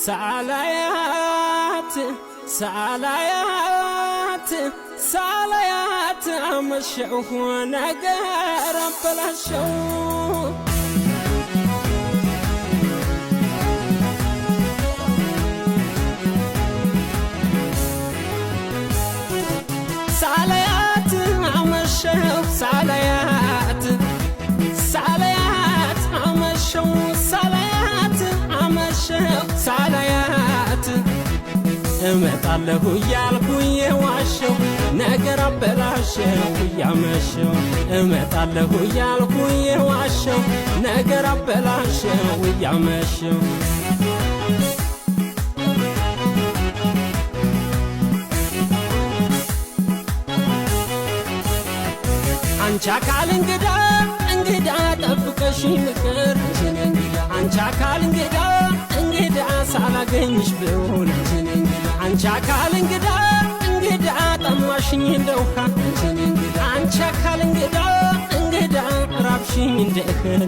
ሳላያት ሳላያት ሳላያት አመሸሁ ነገር አበላሸው ሳላያት አመሸሁ ሳላያት ሳላያት አመሸሁ ሳላያት አመሸሁ ሳላያት እመጣለሁ እያልኩኝ ዋሸሁ ነገር አበላሸሁ እያመሸሁ እመጣለሁ እያልኩኝ ዋሸሁ ነገር አበላሸሁ እያመሸሁ አንቺ አካል እንግዳ እንግዳ ጠብቀሽኝ ምክር አንቺ አካል እንግዳ እንግዳ ሳላገኝሽ ብሆን አንቺ አካል እንግዳ እንግዳ ጠማሽኝ እንደውሃ አንቺ አካል እንግዳ እንግዳ ራብሽኝ እንደእህል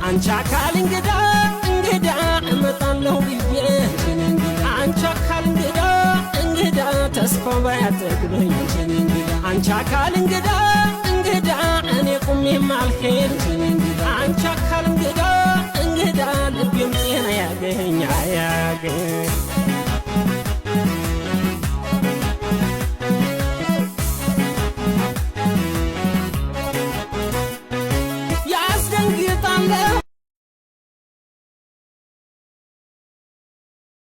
አንቺ አካል እንግዳ እንግዳ እመጣለሁ ብዬ አንቺ አካል እንግዳ እንግዳ ተስፋ ባያጠግበኝ አንቺ አካል እንግዳ